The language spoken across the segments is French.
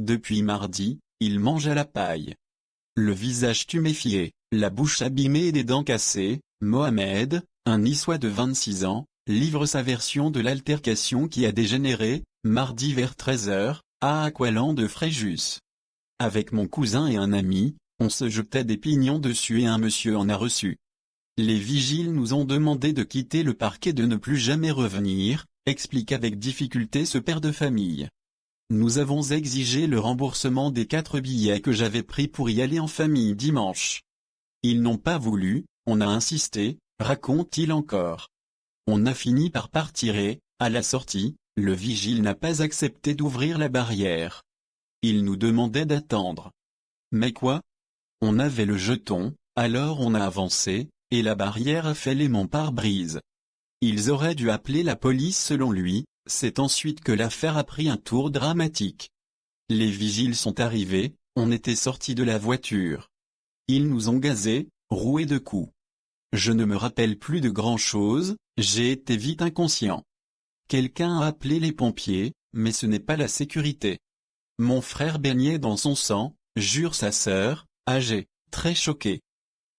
Depuis mardi, il mange à la paille. Le visage tuméfié, la bouche abîmée et des dents cassées, Mohamed, un Niçois de 26 ans, livre sa version de l'altercation qui a dégénéré, mardi vers 13 h, à Aqualand de Fréjus. Avec mon cousin et un ami, on se jetait des pignons dessus et un monsieur en a reçu. Les vigiles nous ont demandé de quitter le parquet et de ne plus jamais revenir, explique avec difficulté ce père de famille. Nous avons exigé le remboursement des 4 billets que j'avais pris pour y aller en famille dimanche. Ils n'ont pas voulu, on a insisté, raconte-t-il encore. On a fini par partir et, à la sortie, le vigile n'a pas accepté d'ouvrir la barrière. Il nous demandait d'attendre. Mais quoi? On avait le jeton, alors on a avancé, et la barrière a fait mon pare-brise. Ils auraient dû appeler la police selon lui, c'est ensuite que l'affaire a pris un tour dramatique. Les vigiles sont arrivés, on était sortis de la voiture. Ils nous ont gazés, roués de coups. Je ne me rappelle plus de grand-chose, j'ai été vite inconscient. Quelqu'un a appelé les pompiers, mais ce n'est pas la sécurité. Mon frère baignait dans son sang, jure sa sœur, âgée, très choquée.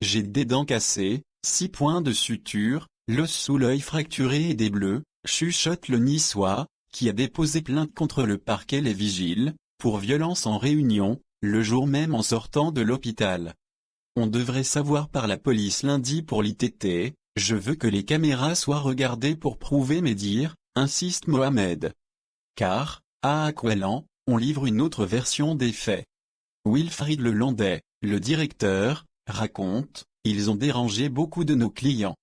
J'ai des dents cassées, 6 points de suture, l'os sous l'œil fracturé et des bleus, chuchote le Niçois, qui a déposé plainte contre le parquet Les Vigiles, pour violence en réunion, le jour même en sortant de l'hôpital. On devrait savoir par la police lundi pour l'ITT, je veux que les caméras soient regardées pour prouver mes dires, insiste Mohamed. Car, à Aqualand, on livre une autre version des faits. Wilfried Lelandais, le directeur, raconte, ils ont dérangé beaucoup de nos clients.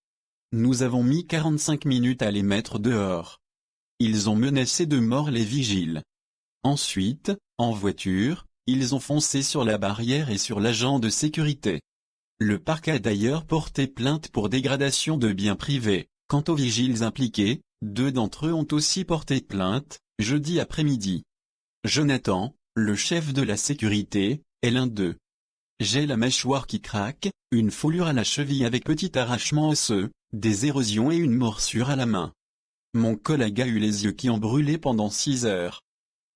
Nous avons mis 45 minutes à les mettre dehors. Ils ont menacé de mort les vigiles. Ensuite, en voiture, ils ont foncé sur la barrière et sur l'agent de sécurité. Le parquet a d'ailleurs porté plainte pour dégradation de biens privés. Quant aux vigiles impliqués, 2 d'entre eux ont aussi porté plainte, jeudi après-midi. Jonathan, le chef de la sécurité, est l'un d'eux. J'ai la mâchoire qui craque, une foulure à la cheville avec petit arrachement osseux, des érosions et une morsure à la main. Mon collègue a eu les yeux qui ont brûlé pendant 6 heures.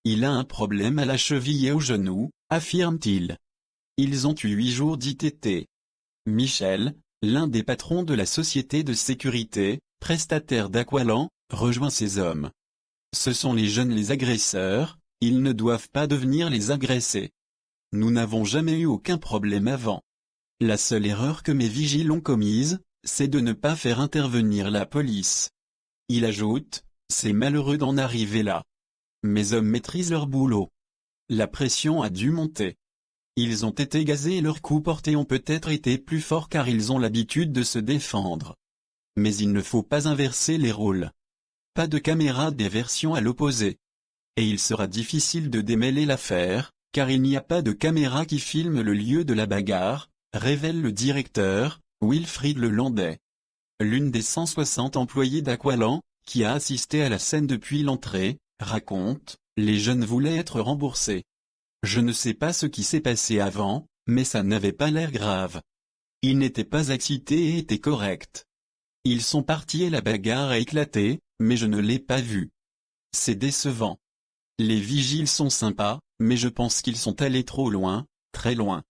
Il a un problème à la cheville et au genou, affirme-t-il. Ils ont eu 8 jours d'ITT. Michel, l'un des patrons de la société de sécurité, prestataire d'Aqualand, rejoint ces hommes. Ce sont les jeunes les agresseurs, ils ne doivent pas devenir les agressés. Nous n'avons jamais eu aucun problème avant. La seule erreur que mes vigiles ont commise, c'est de ne pas faire intervenir la police. Il ajoute, c'est malheureux d'en arriver là. Mes hommes maîtrisent leur boulot. La pression a dû monter. Ils ont été gazés et leurs coups portés ont peut-être été plus forts car ils ont l'habitude de se défendre. Mais il ne faut pas inverser les rôles. Pas de caméra des versions à l'opposé. Et il sera difficile de démêler l'affaire, car il n'y a pas de caméra qui filme le lieu de la bagarre, révèle le directeur, Wilfried Lelandais. L'une des 160 employés d'Aqualand, qui a assisté à la scène depuis l'entrée, raconte, les jeunes voulaient être remboursés. Je ne sais pas ce qui s'est passé avant, mais ça n'avait pas l'air grave. Ils n'étaient pas excités et étaient corrects. Ils sont partis et la bagarre a éclaté, mais je ne l'ai pas vu. C'est décevant. Les vigiles sont sympas, mais je pense qu'ils sont allés trop loin, très loin.